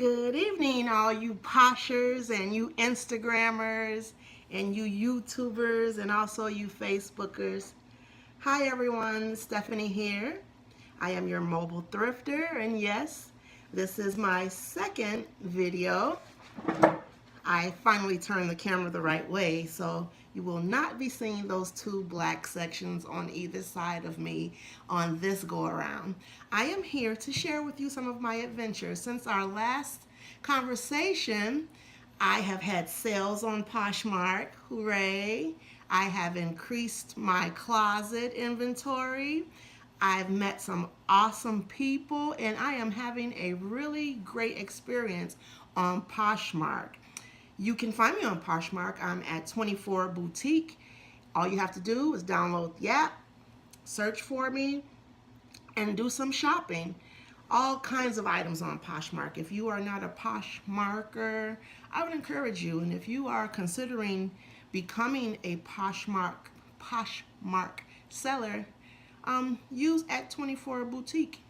Good evening, all you poshers and you Instagrammers and you YouTubers and also you Facebookers. Hi everyone, Stephanie here. I am your mobile thrifter, and yes, this is my second video. I finally turned the camera the right way, so you will not be seeing those two black sections on either side of me on this go around. I am here to share with you some of my adventures. Since our last conversation, I have had sales on Poshmark, hooray. I have increased my closet inventory. I've met some awesome people, and I am having a really great experience on Poshmark. You can find me on Poshmark. I'm at 24 Boutique. All you have to do is download the app, search for me, and do some shopping. All kinds of items on Poshmark. If you are not a Poshmarker, I would encourage you. And if you are considering becoming a Poshmark seller, use at 24 Boutique.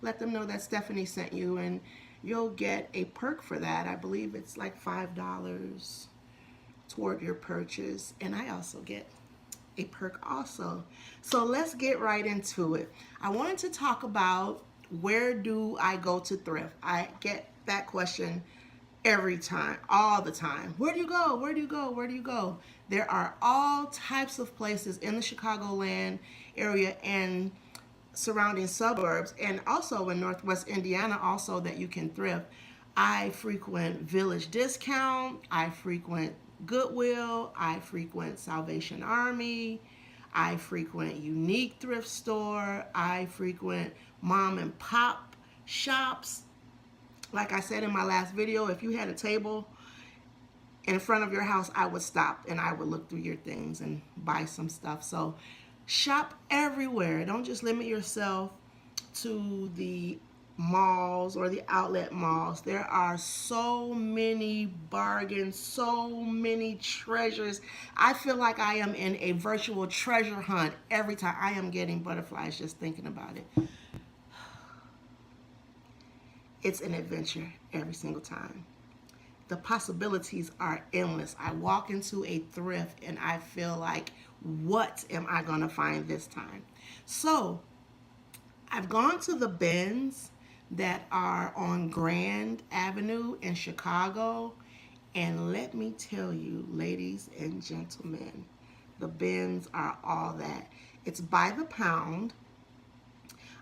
Let them know that Stephanie sent you, and you'll get a perk for that. I believe it's like $5 toward your purchase, and I also get a perk also. So let's get right into it. I wanted to talk about, where do I go to thrift? I get that question every time, all the time. Where do you go? Where do you go? Where do you go? There are all types of places in the Chicagoland area and surrounding suburbs, and also in Northwest Indiana also, that you can thrift. I frequent Village Discount, I frequent Goodwill, I frequent Salvation Army, I frequent Unique Thrift Store, I frequent mom and pop shops. Like I said in my last video, if you had a table in front of your house, I would stop and I would look through your things and buy some stuff. So shop everywhere. Don't just limit yourself to the malls or the outlet malls. There are so many bargains, so many treasures. I feel like I am in a virtual treasure hunt every time. I am getting butterflies just thinking about it. It's an adventure every single time. The possibilities are endless. I walk into a thrift and I feel like, what am I going to find this time? So I've gone to the bins that are on Grand Avenue in Chicago, and let me tell you, ladies and gentlemen, the bins are all that. It's by the pound.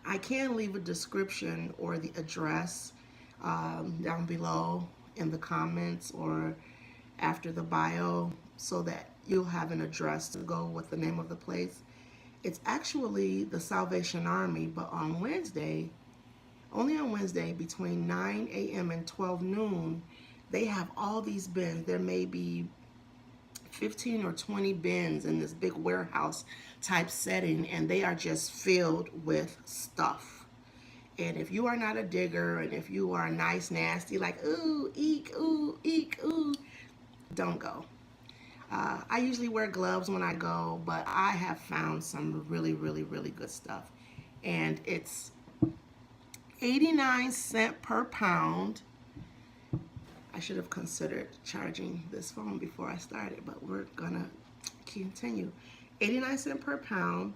I can leave a description or the address down below in the comments or after the bio, so that you'll have an address to go with the name of the place. It's actually the Salvation Army, but on Wednesday, only on Wednesday, between 9 a.m. and 12 noon, they have all these bins. There may be 15 or 20 bins in this big warehouse type setting, and they are just filled with stuff. And if you are not a digger, and if you are nice, nasty, like, ooh, eek, ooh, don't go. I usually wear gloves when I go, but I have found some really, really, really good stuff. And it's 89 cents per pound. I should have considered charging this phone before I started, but we're gonna continue. 89 cents per pound,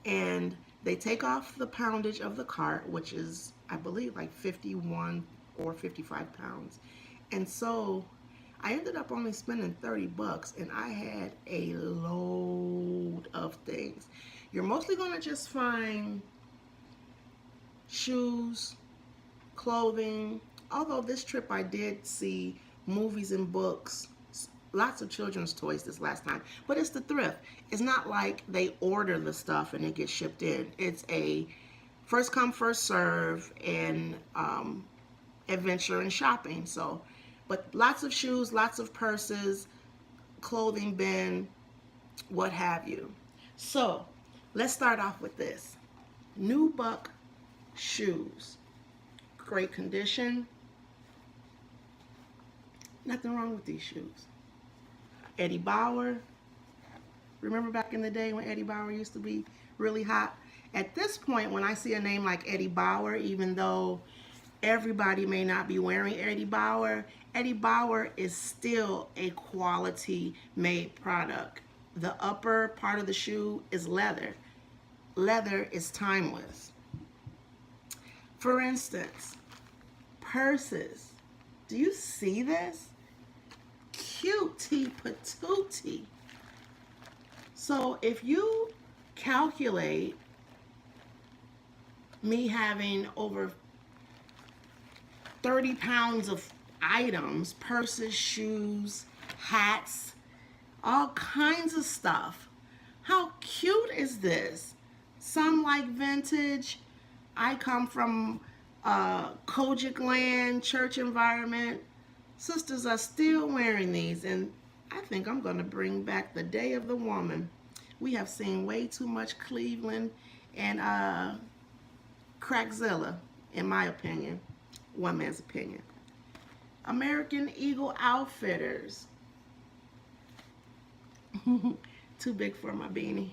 and they take off the poundage of the cart, which is, I believe, like 51 or 55 pounds. And so I ended up only spending 30 bucks, and I had a load of things. You're mostly gonna just find shoes, clothing, although this trip I did see movies and books, lots of children's toys this last time. But it's the thrift. It's not like they order the stuff and it gets shipped in. It's a first come, first serve, and adventure and shopping. So, but lots of shoes, lots of purses, clothing bin, what have you. So let's start off with this. Nubuck shoes. Great condition. Nothing wrong with these shoes. Eddie Bauer. Remember back in the day when Eddie Bauer used to be really hot? At this point, when I see a name like Eddie Bauer, even though Everybody may not be wearing Eddie Bauer. Eddie Bauer is still a quality made product. The upper part of the shoe is leather. Leather is timeless. For instance, purses. Do you see this? Cutie patootie. So if you calculate me having over 30 pounds of items, purses, shoes, hats, all kinds of stuff. How cute is this? Some like vintage. I come from Kojic land, church environment. Sisters are still wearing these, and I think I'm going to bring back the Day of the Woman. We have seen way too much Cleveland and Crackzilla, in my opinion. One man's opinion. American Eagle Outfitters. Too big for my beanie.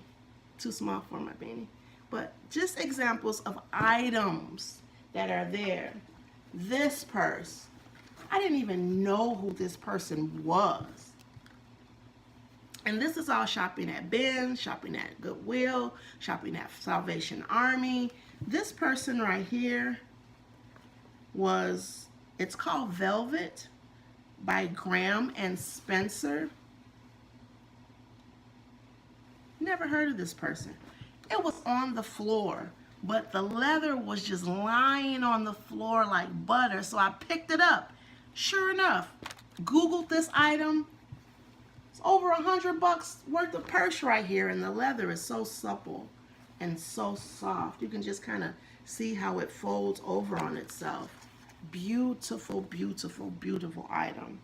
Too small for my beanie. But just examples of items that are there. This purse. I didn't even know who this person was. And this is all shopping at Ben's, shopping at Goodwill, shopping at Salvation Army. This person right here was, it's called Velvet by Graham and Spencer. Never heard of this person. It was on the floor, but the leather was just lying on the floor like butter, so I picked it up. Sure enough, Googled this item. It's over $100 worth of purse right here, and the leather is so supple and so soft. You can just kind of see how it folds over on itself. Beautiful, beautiful, beautiful item.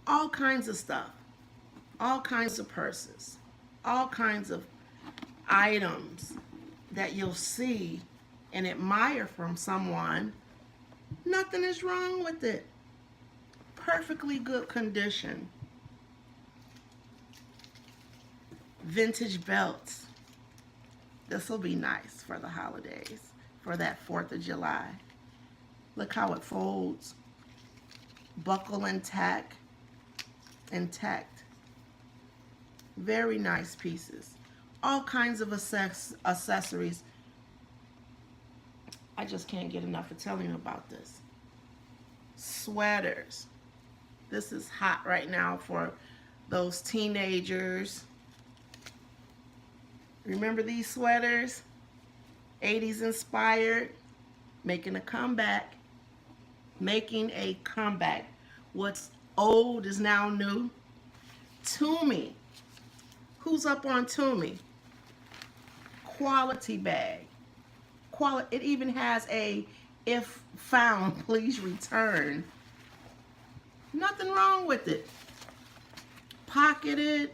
All kinds of stuff. All kinds of purses. All kinds of items that you'll see and admire from someone. Nothing is wrong with it. Perfectly good condition. Vintage belts. This will be nice for the holidays, for that 4th of July. Look how it folds. Buckle intact. Very nice pieces. All kinds of accessories. I just can't get enough of telling you about this. Sweaters. This is hot right now for those teenagers. Remember these sweaters? 80s inspired. Making a comeback. Making a comeback. What's old is now new. Tumi. Who's up on Tumi? Quality bag. It even has a if found, please return. Nothing wrong with it. Pocketed.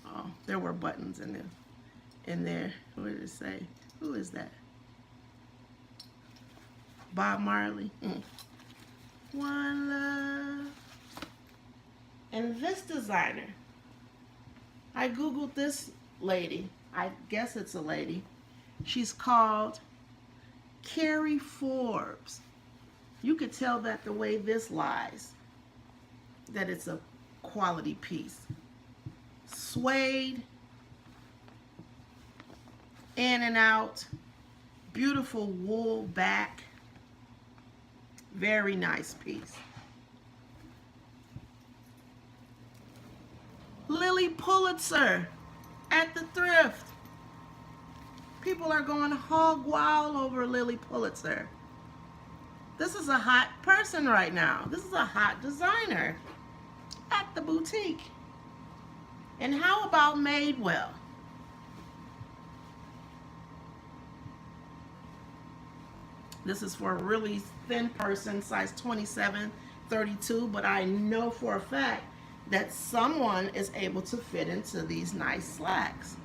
Oh, there were buttons in there. What did it say? Who is that? Bob Marley. One love. And this designer, I Googled this lady. I guess it's a lady. She's called Carrie Forbes. You could tell that the way this lies, that it's a quality piece. Suede, in and out, beautiful wool back, very nice piece. Lily Pulitzer at the Thrift. People are going hog wild over Lily Pulitzer. This is a hot person right now. This is a hot designer at the boutique. And how about Madewell? This is for a really thin person, size 27, 32, but I know for a fact that someone is able to fit into these nice slacks.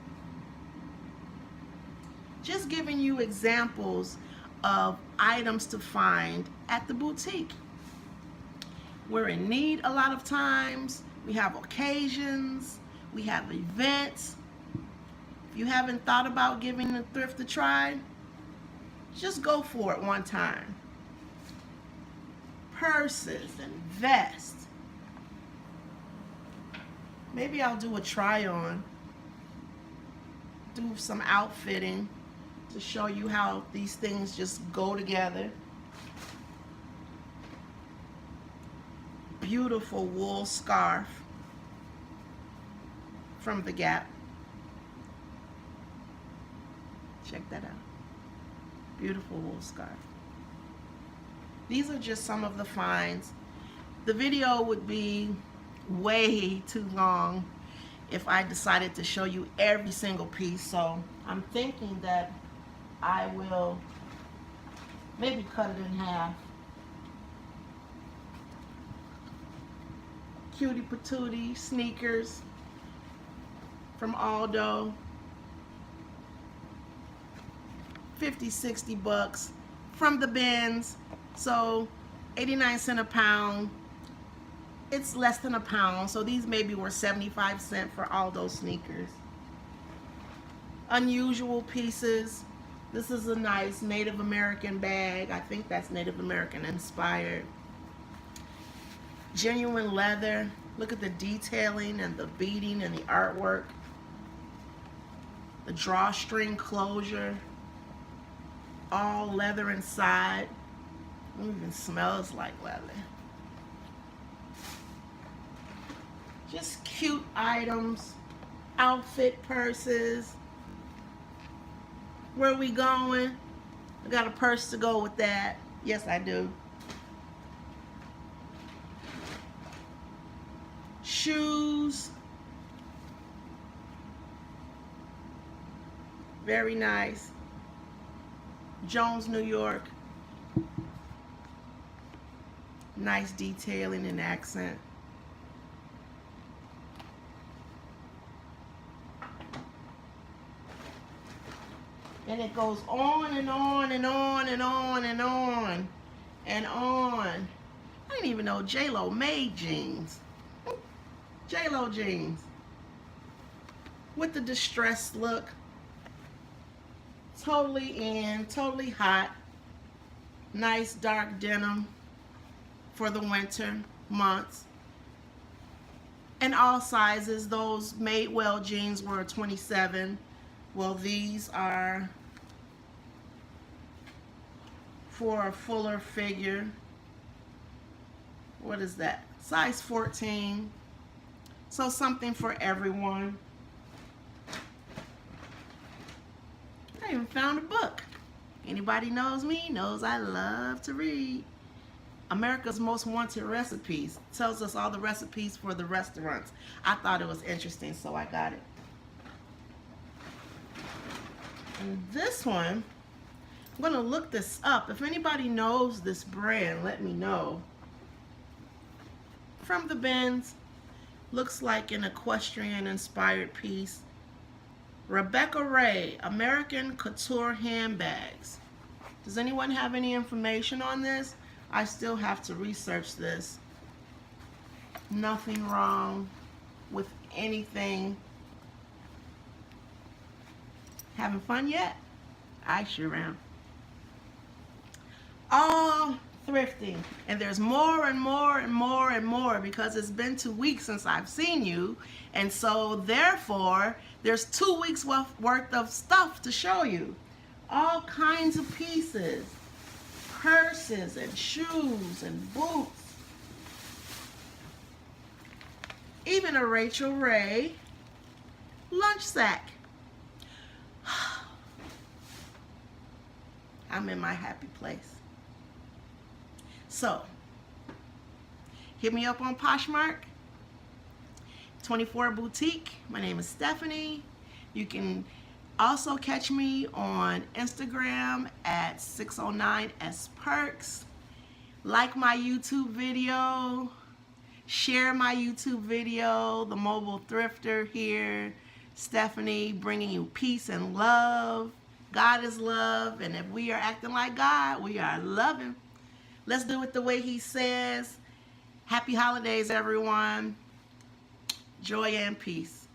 Just giving you examples of items to find at the boutique. We're in need a lot of times. We have occasions. We have events. If you haven't thought about giving the thrift a try, Just go for it one time. Purses and vests. Maybe I'll do a try on. Do some outfitting to show you how these things just go together. Beautiful wool scarf from the Gap. Check that out. Beautiful wool scarf. These are just some of the finds. The video would be way too long if I decided to show you every single piece, so I'm thinking that I will maybe cut it in half. Cutie patootie sneakers from Aldo. 50, 60 bucks from the bins, so 89 cents a pound. It's less than a pound, so these maybe were 75 cents for all those sneakers. Unusual pieces. This is a nice Native American bag. I think that's Native American inspired. Genuine leather. Look at the detailing and the beading and the artwork. The drawstring closure. All leather inside. It even smells like leather. Just cute items. Outfit purses. Where are we going? I got a purse to go with that. Yes, I do. Shoes. Very nice. Jones, New York. Nice detailing and accent. And it goes on and on and on and on and on and on. I didn't even know J-Lo made jeans. J-Lo jeans. With the distressed look. Totally in, totally hot. Nice dark denim for the winter months. And all sizes. Those Madewell jeans were 27. Well, these are for a fuller figure. What is that? Size 14. So something for everyone. I even found a book. Anybody knows me knows I love to read. America's Most Wanted Recipes. Tells us all the recipes for the restaurants. I thought it was interesting, so I got it. And this one, I'm going to look this up. If anybody knows this brand, let me know. From the bins. Looks like an equestrian inspired piece. Rebecca Ray, American Couture Handbags. Does anyone have any information on this? I still have to research this. Nothing wrong with anything. Having fun yet? I sure am. All thrifting. And there's more and more and more and more because it's been 2 weeks since I've seen you. And so therefore, there's 2 weeks worth of stuff to show you. All kinds of pieces. Purses and shoes and boots. Even a Rachel Ray lunch sack. I'm in my happy place. So, hit me up on Poshmark, 24 Boutique. My name is Stephanie. You can also catch me on Instagram at 609sperks. Like my YouTube video. Share my YouTube video. The Mobile Thrifter here. Stephanie bringing you peace and love. God is love. And if we are acting like God, we are loving. Let's do it the way He says. Happy holidays, everyone. Joy and peace.